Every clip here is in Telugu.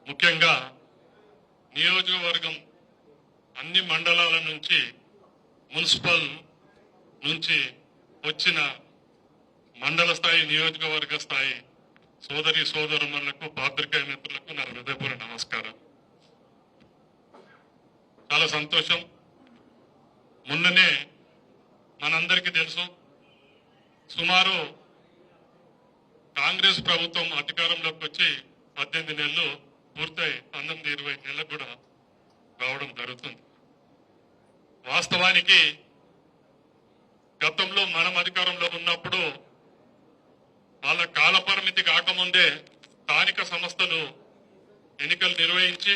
ముఖ్యంగా నియోజకవర్గం అన్ని మండలాల నుంచి మున్సిపల్ నుంచి వచ్చిన మండల స్థాయి నియోజకవర్గ స్థాయి సోదరి సోదరులకు పాత్రికేయ మిత్రులకు నా హృదయపూర్వక నమస్కారం. చాలా సంతోషం. మొన్ననే మనందరికీ తెలుసు, సుమారు కాంగ్రెస్ ప్రభుత్వం అధికారంలోకి వచ్చి 18 నెలలు పూర్తయి 19-20 నెలలకు కూడా రావడం జరుగుతుంది. వాస్తవానికి గతంలో మనం అధికారంలో ఉన్నప్పుడు వాళ్ళ కాలపరిమితి కాకముందే స్థానిక సంస్థలు ఎన్నికలు నిర్వహించి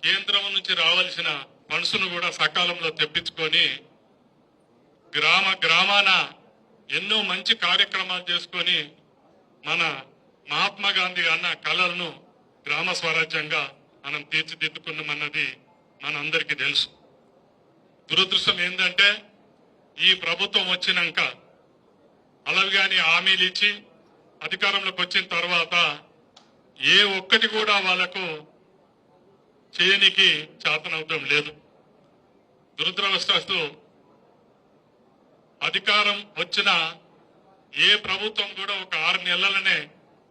కేంద్రం నుంచి రావాల్సిన ఫండ్స్ను కూడా సకాలంలో తెప్పించుకొని గ్రామాన ఎన్నో మంచి కార్యక్రమాలు చేసుకొని మన మహాత్మా గాంధీ అన్న కళలను గ్రామ స్వరాజ్యంగా మనం తీర్చిదిద్దుకున్నామన్నది మనందరికీ తెలుసు. దురదృష్టం ఏంటంటే ఈ ప్రభుత్వం వచ్చినాక అలాగాని హామీలు ఇచ్చి అధికారంలోకి వచ్చిన తర్వాత ఏ ఒక్కటి కూడా వాళ్లకు చేయనికి చేతనవడం లేదు. దురదృష్టవశాత్తు అధికారం వచ్చిన ఏ ప్రభుత్వం కూడా ఒక 6 నెలలనే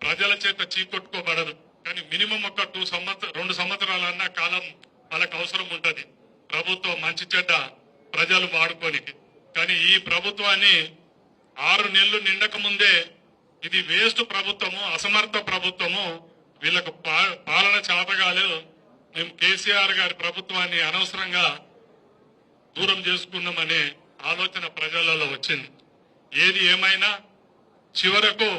ప్రజల చేత చీకొట్టుకోబడదు. కానీ మినిమం ఒక 2 సంవత్సరాలన్న కాలం వాళ్ళకి అవసరం ఉంటది ప్రభుత్వం మంచి చెడ్డ ప్రజలు వాడుకోనికి. కానీ ఈ ప్రభుత్వాన్ని 6 నెలలు నిండక ముందే ఇది వేస్ట్ ప్రభుత్వము, అసమర్థ ప్రభుత్వము, వీళ్ళకు పాలన చేతగాలేదు, మేము కేసీఆర్ గారి ప్రభుత్వాన్ని అనవసరంగా దూరం చేసుకున్నామనే ఆలోచన ప్రజలలో వచ్చింది. ఏది ఏమైనా చివరకు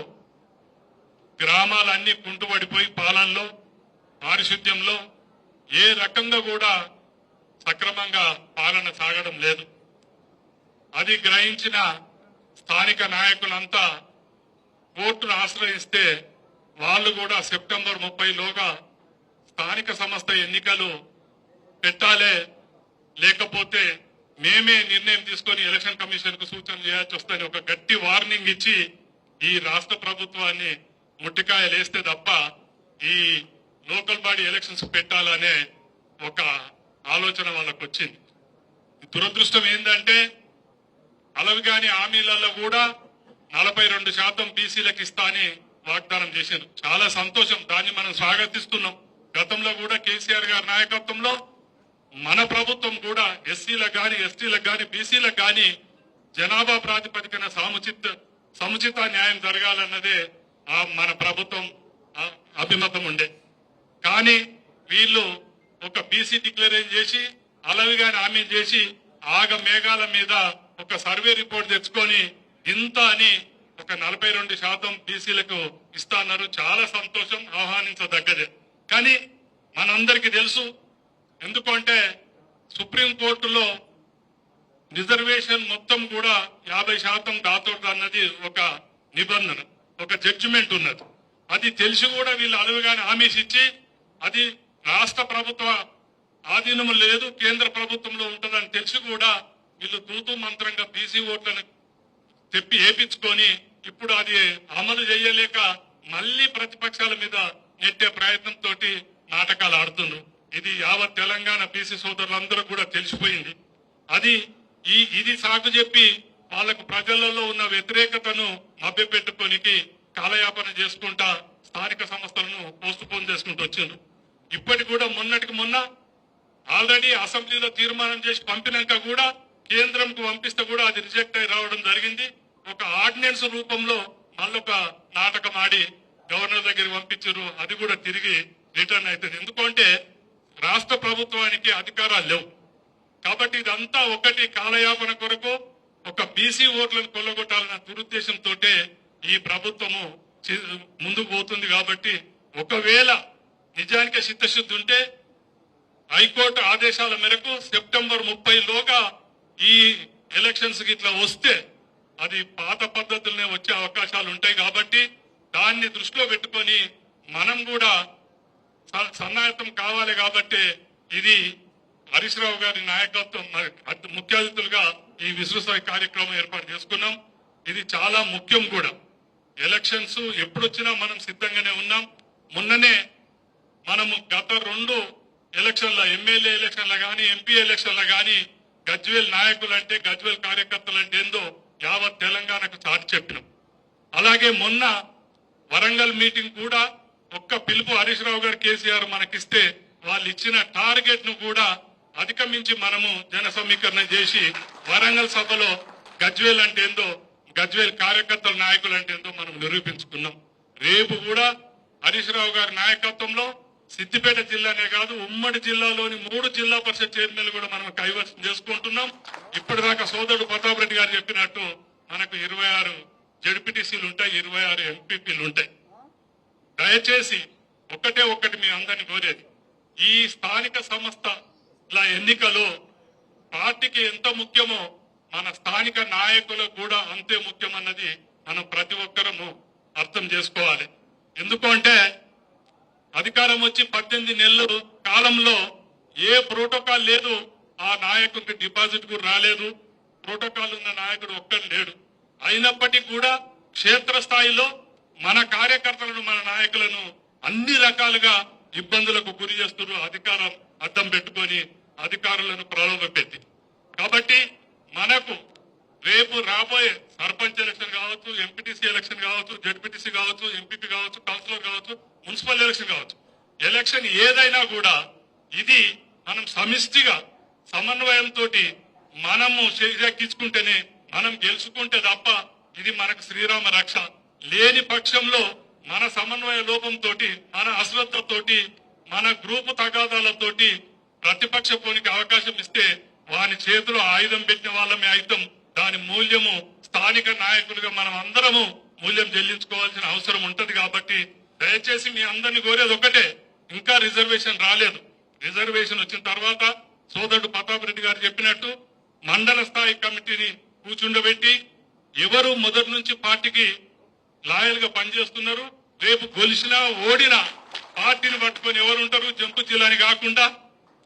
గ్రామాలన్నీ కుంటుపడిపోయి పాలనలో పారిశుద్ధ్యంలో ఏ రకంగా కూడా సక్రమంగా పాలన సాగడం లేదు. అది గ్రహించిన స్థానిక నాయకులంతా కోర్టును ఆశ్రయిస్తే వాళ్ళు కూడా సెప్టెంబర్ 30లోగా స్థానిక సంస్థ ఎన్నికలు పెట్టాలే, లేకపోతే మేమే నిర్ణయం తీసుకొని ఎలక్షన్ కమిషన్ కు సూచన చేయాల్సి వస్తుందని ఒక గట్టి వార్నింగ్ ఇచ్చి ఈ రాష్ట్ర ప్రభుత్వాన్ని ముట్టికాయలు వేస్తే తప్ప ఈ లోకల్ బాడీ ఎలక్షన్స్ పెట్టాలనే ఒక ఆలోచన వాళ్ళకు వచ్చింది. దురదృష్టం ఏంటంటే అలవిగాని హామీలలో కూడా 42% బీసీలకు ఇస్తా అని వాగ్దానం చేశారు. చాలా సంతోషం, దాన్ని మనం స్వాగతిస్తున్నాం. గతంలో కూడా కేసీఆర్ గారి నాయకత్వంలో మన ప్రభుత్వం కూడా ఎస్సీలకు గాని ఎస్టీలకు గాని బీసీలకు గాని జనాభా ప్రాతిపదికన సముచిత న్యాయం జరగాలన్నదే మన ప్రభుత్వం అభిమతం ఉండే. కానీ వీళ్ళు ఒక బీసీ డిక్లరేషన్ చేసి అలవిగాని హామీ చేసి ఆగ మేఘాల మీద ఒక సర్వే రిపోర్ట్ తెచ్చుకొని ఇంత అని ఒక 42% బీసీలకు ఇస్తాన్నారు. చాలా సంతోషం, ఆహ్వానించదగ్గదే. కానీ మనందరికీ తెలుసు, ఎందుకంటే సుప్రీంకోర్టులో రిజర్వేషన్ మొత్తం కూడా 50% దాతోడు అన్నది ఒక నిబంధన, ఒక జడ్జిమెంట్ ఉన్నది. అది తెలిసి కూడా వీళ్ళు అలవిగాని హామీస్ ఇచ్చి అది రాష్ట్ర ప్రభుత్వ ఆధీనం లేదు, కేంద్ర ప్రభుత్వంలో ఉంటుందని తెలిసి కూడా వీళ్ళు తూతూ మంత్రంగా బీసీ ఓట్లను తెప్పి ఏపించుకొని ఇప్పుడు అది అమలు చేయలేక మళ్లీ ప్రతిపక్షాల మీద నెట్టే ప్రయత్నంతో నాటకాలు ఆడుతున్నారు. ఇది యావత్ తెలంగాణ బీసీ సోదరులందరూ కూడా తెలిసిపోయింది. ఇది సాకు చెప్పి వాళ్లకు ప్రజలలో ఉన్న వ్యతిరేకతను మభ్యపెట్టుకోనికి కాలయాపన చేసుకుంటా స్థానిక సంస్థలను పోస్టుపోన్ చేసుకుంటూ వచ్చిండ్రు. ఇప్పటికి కూడా మొన్నటికి మొన్న ఆల్రెడీ అసెంబ్లీలో తీర్మానం చేసి పంపినాక కూడా కేంద్రంకు పంపిస్తే కూడా అది రిజెక్ట్ అయి రావడం జరిగింది. ఒక ఆర్డినెన్స్ రూపంలో మళ్ళొక నాటకం ఆడి గవర్నర్ దగ్గరికి పంపించారు. అది కూడా తిరిగి రిటర్న్ అవుతుంది. ఎందుకంటే రాష్ట్ర ప్రభుత్వానికి అధికారాలు లేవు కాబట్టి ఇదంతా ఒకటి కాలయాపన కొరకు ఒక బీసీ ఓట్లను కొల్లగొట్టాలన్న దురుద్దేశంతో ఈ ప్రభుత్వము ముందుకు పోతుంది. కాబట్టి ఒకవేళ నిజానికి చిత్తశుద్ధి ఉంటే హైకోర్టు ఆదేశాల మేరకు సెప్టెంబర్ 30లోగా ఈ ఎలక్షన్స్ ఇట్లా వస్తే అది పాత పద్ధతులనే వచ్చే అవకాశాలు ఉంటాయి. కాబట్టి దాన్ని దృష్టిలో పెట్టుకొని మనం కూడా సన్నాహితం కావాలి. కాబట్టి ఇది హరీష్ రావు గారి నాయకత్వం ముఖ్య అతిథులుగా ఈ విస్తృత కార్యక్రమం ఏర్పాటు చేసుకున్నాం. ఇది చాలా ముఖ్యం కూడా. ఎలక్షన్స్ ఎప్పుడొచ్చినా మనం సిద్ధంగానే ఉన్నాం. మొన్ననే మనము గత 2 ఎలక్షన్ల ఎమ్మెల్యే ఎలక్షన్ల గాని ఎంపీ ఎలక్షన్ల గాని గజ్వేల్ నాయకులు అంటే గజ్వేల్ కార్యకర్తలు అంటే ఏందో యావత్ తెలంగాణకు చాటి చెప్పినాం. అలాగే మొన్న వరంగల్ మీటింగ్ కూడా ఒక్క పిలుపు హరీష్ రావు గారు కేసీఆర్ మనకిస్తే వాళ్ళు ఇచ్చిన టార్గెట్ ను కూడా అధిగమించి మనము జన సమీకరణ చేసి వరంగల్ సభలో గజ్వేల్ అంటే ఏందో గజ్వేల్ కార్యకర్తల నాయకులు అంటే ఏందో మనం నిరూపించుకున్నాం. రేపు కూడా హరీష్ రావు గారి నాయకత్వంలో సిద్దిపేట జిల్లానే కాదు ఉమ్మడి జిల్లాలోని 3 జిల్లా పరిషత్ చైర్మన్లు కూడా మనం కైవసం చేసుకుంటున్నాం. ఇప్పటిదాకా సోదరుడు ప్రతాప్ రెడ్డి గారు చెప్పినట్టు మనకు 26 జడ్పీటీసీలు ఉంటాయి, 26 ఎంపీపీలు ఉంటాయి. దయచేసి ఒక్కటి మీ అందరిని కోరేది, ఈ స్థానిక సంస్థల ఎన్నికలో పార్టీకి ఎంత ముఖ్యమో మన స్థానిక నాయకులకు కూడా అంతే ముఖ్యమన్నది మనం ప్రతి ఒక్కరము అర్థం చేసుకోవాలి. ఎందుకంటే అధికారం వచ్చి 18 నెలల కాలంలో ఏ ప్రోటోకాల్ లేదు, ఆ నాయకుడికి డిపాజిట్ కూడా రాలేదు, ప్రోటోకాల్ ఉన్న నాయకుడు ఒక్కడు లేడు. అయినప్పటికీ కూడా క్షేత్రస్థాయిలో మన కార్యకర్తలను మన నాయకులను అన్ని రకాలుగా ఇబ్బందులకు గురి చేస్తున్నారు, అధికారం అడ్డం పెట్టుకొని అధికారులను ప్రలోభపెట్టి. కాబట్టి మనకు రేపు రాబోయే సర్పంచ్ ఎలక్షన్ కావచ్చు, ఎంపీటీసీ ఎలక్షన్ కావచ్చు, జడ్పీటీసీ కావచ్చు, ఎంపీపీ కావచ్చు, కౌన్సిలర్ కావచ్చు, మున్సిపల్ ఎలక్షన్ కావచ్చు, ఎలక్షన్ ఏదైనా కూడా ఇది మనం సమిష్టిగా సమన్వయంతో మనము చేజెక్కించుకుంటేనే మనం గెలుచుకుంటే తప్ప ఇది మనకు శ్రీరామ రక్ష. లేని పక్షంలో మన సమన్వయ లోపంతో, మన అశ్రద్ధతోటి, మన గ్రూపు తగాదాలతోటి ప్రతిపక్ష పోనికి అవకాశం ఇస్తే వాని చేతిలో ఆయుధం పెట్టిన వాళ్ళమే ఆయుధం. దాని మూల్యము స్థానిక నాయకులుగా మనం అందరము మూల్యం చెల్లించుకోవాల్సిన అవసరం ఉంటది. కాబట్టి దయచేసి మీ అందరినీ కోరేది ఒకటే, ఇంకా రిజర్వేషన్ రాలేదు. రిజర్వేషన్ వచ్చిన తర్వాత సోదరుడు ప్రతాప్ రెడ్డి గారు చెప్పినట్టు మండల స్థాయి కమిటీని కూర్చుండబెట్టి ఎవరు మొదటి నుంచి పార్టీకి లాయల్ గా పనిచేస్తున్నారు, రేపు గొలిసినా ఓడినా పార్టీని పట్టుకొని ఎవరుంటారు, జంపు జిల్లాని కాకుండా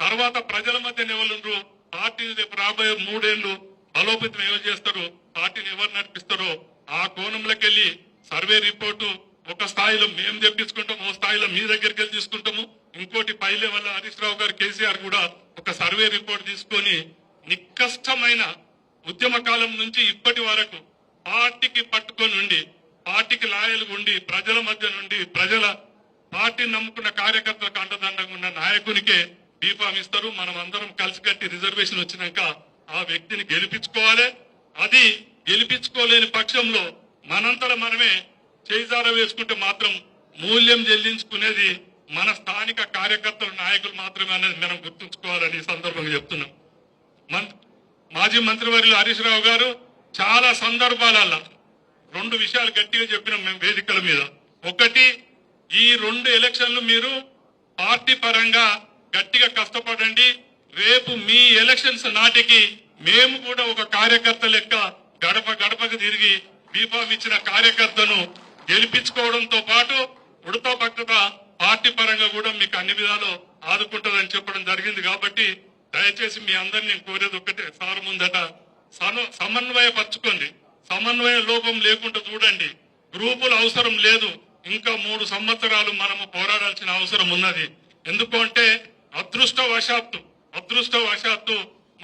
తర్వాత ప్రజల మధ్య ఎవరుంటారు, పార్టీని రేపు రాబోయే 3 ఏళ్లు బలోపేతం ఎవరు చేస్తారు, పార్టీని ఎవరు నడిపిస్తారో ఆ కోణంలోకి వెళ్లి సర్వే రిపోర్టు ఒక స్థాయిలో మేము తెప్పించుకుంటాము, ఓ స్థాయిలో మీ దగ్గరికి వెళ్ళి తీసుకుంటాము. ఇంకోటి పై లెవెల్ హరీష్ రావు గారు కేసీఆర్ కూడా ఒక సర్వే రిపోర్ట్ తీసుకొని నిక్కష్టమైన ఉద్యమ కాలం నుంచి ఇప్పటి వరకు పార్టీకి పట్టుకొని ఉండి, పార్టీకి లాయలుగా ఉండి, ప్రజల మధ్య నుండి ప్రజల పార్టీని నమ్ముకున్న కార్యకర్తలకు అండదండంగా ఉన్న నాయకునికే బీఫామ్ ఇస్తారు. మనం అందరం కలిసికట్టి రిజర్వేషన్ వచ్చినాక ఆ వ్యక్తిని గెలిపించుకోవాలి. అది గెలిపించుకోలేని పక్షంలో మనంతలో మనమే చేజార వేసుకుంటే మాత్రం మూల్యం చెల్లించుకునేది మన స్థానిక కార్యకర్తల నాయకులు మాత్రమే అనేది మనం గుర్తుంచుకోవాలని ఈ సందర్భంగా చెప్తున్నాం. మాజీ మంత్రివర్యులు హరీష్ రావు గారు చాలా సందర్భాలలో 2 విషయాలు గట్టిగా చెప్పినాం మేము వేదికల మీద. ఒకటి, ఈ 2 ఎలక్షన్లు మీరు పార్టీ పరంగా గట్టిగా కష్టపడండి. రేపు మీ ఎలక్షన్స్ నాటికి మేము కూడా ఒక కార్యకర్త లెక్క గడప గడపకు తిరిగి బీఫామ్ ఇచ్చిన కార్యకర్తను గెలిపించుకోవడంతో పాటు ఉడతా పక్కత పార్టీ పరంగా కూడా మీకు అన్ని విధాలు ఆదుకుంటుందని చెప్పడం జరిగింది. కాబట్టి దయచేసి మీ అందరినీ కోరేది ఒకటే, సార్ ముందట సమన్వయపరచుకోండి. సమన్వయ లోపం లేకుండా చూడండి. గ్రూపులు అవసరం లేదు. ఇంకా 3 సంవత్సరాలు మనము పోరాడాల్సిన అవసరం ఉన్నది. ఎందుకంటే అదృష్టవశాత్తు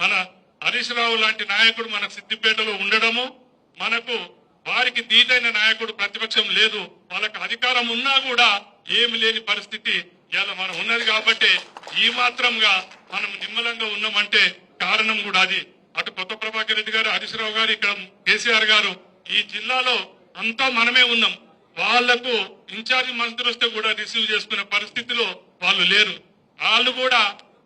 మన హరీష్ రావు లాంటి నాయకుడు మన సిద్దిపేటలో ఉండడము, మనకు వారికి దీటైన నాయకుడు ప్రతిపక్షం లేదు, వాళ్ళకి అధికారం ఉన్నా కూడా ఏమి లేని పరిస్థితి ఇలా మనం ఉన్నది. కాబట్టి ఈ మాత్రంగా మనం నిమ్మలంగా ఉన్నామంటే కారణం కూడా అది. అటు కొత్త ప్రభాకర్ రెడ్డి గారు, హరీష్ రావు గారు, ఇక్కడ కేసీఆర్ గారు, ఈ జిల్లాలో అంతా మనమే ఉన్నాం. వాళ్లకు ఇన్ఛార్జి మంత్రి వస్తే కూడా రిసీవ్ చేసుకునే పరిస్థితిలో వాళ్ళు లేరు. వాళ్ళు కూడా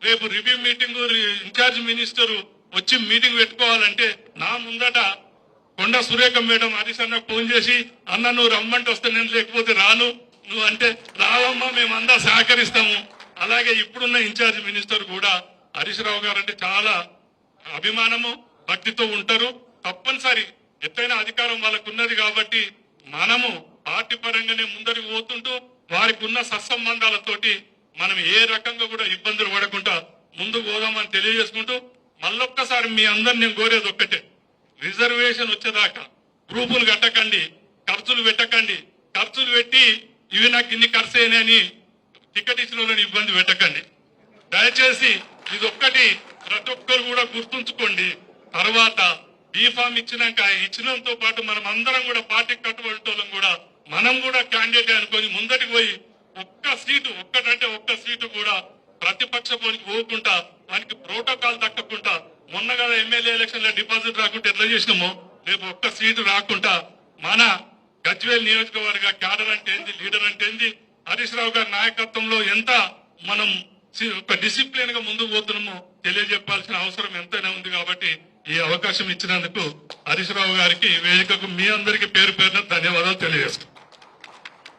రేపు రివ్యూ మీటింగ్ ఇన్ఛార్జి మినిస్టర్ వచ్చి మీటింగ్ పెట్టుకోవాలంటే నా ముందట కొండ సురేఖ మేడం హరీష్ అన్నకు ఫోన్ చేసి, అన్న నువ్వు రమ్మంటే వస్తే నేను లేకపోతే రాను, నువ్వు అంటే రావమ్మా మేమంతా సహకరిస్తాము. అలాగే ఇప్పుడున్న ఇన్ఛార్జి మినిస్టర్ కూడా హరీష్ రావు గారు అంటే చాలా అభిమానము, భక్తితో ఉంటారు. తప్పనిసరి ఎత్తైన అధికారం వాళ్ళకు ఉన్నది కాబట్టి మనము పార్టీ పరంగానే ముందరికి పోతుంటూ వారికి ఉన్న సత్సంబంధాలతోటి మనం ఏ రకంగా కూడా ఇబ్బందులు పడకుండా ముందుకు పోదామని తెలియజేసుకుంటూ మళ్ళొక్కసారి మీ అందరిని నేను కోరేది ఒక్కటే, రిజర్వేషన్ వచ్చేదాకా గ్రూపులు కట్టకండి, ఖర్చులు పెట్టకండి. ఖర్చులు పెట్టి ఇవి నాకు ఇన్ని ఖర్చు అయినాయని టికెట్ ఇచ్చిన వాళ్ళని ఇబ్బంది పెట్టకండి. దయచేసి ఇదొక్కటి ప్రతి ఒక్కరు కూడా గుర్తుంచుకోండి. తర్వాత బీఫామ్ ఇచ్చినంతో పాటు మనం అందరం కూడా పార్టీకి కట్టుబడి కూడా మనం కూడా క్యాండిడేట్ అనుకొని ముందటికి పోయి ఒక్క సీటు కూడా ప్రతిపక్ష పోలికి పోకుండా వానికి ప్రోటోకాల్ దక్కకుండా మొన్న కదా ఎమ్మెల్యే ఎలక్షన్ లో డిపాజిట్ రాకుండా ఎట్లా చేసినామో రేపు ఒక్క సీటు రాకుండా మన గజ్వేల్ నియోజకవర్గ క్యాడర్ అంటే ఏంది, లీడర్ అంటే ఏంది, హరీష్ రావు గారి నాయకత్వంలో ఎంత మనం ఒక డిసిప్లిన్ గా ముందుకు పోతున్నామో తెలియజెప్పాల్సిన అవసరం ఎంతైనా ఉంది. కాబట్టి ఈ అవకాశం ఇచ్చినందుకు హరీష్ రావు గారికి, వేదికకు మీ అందరికీ పేరు పేరున ధన్యవాదాలు తెలియజేస్తాం.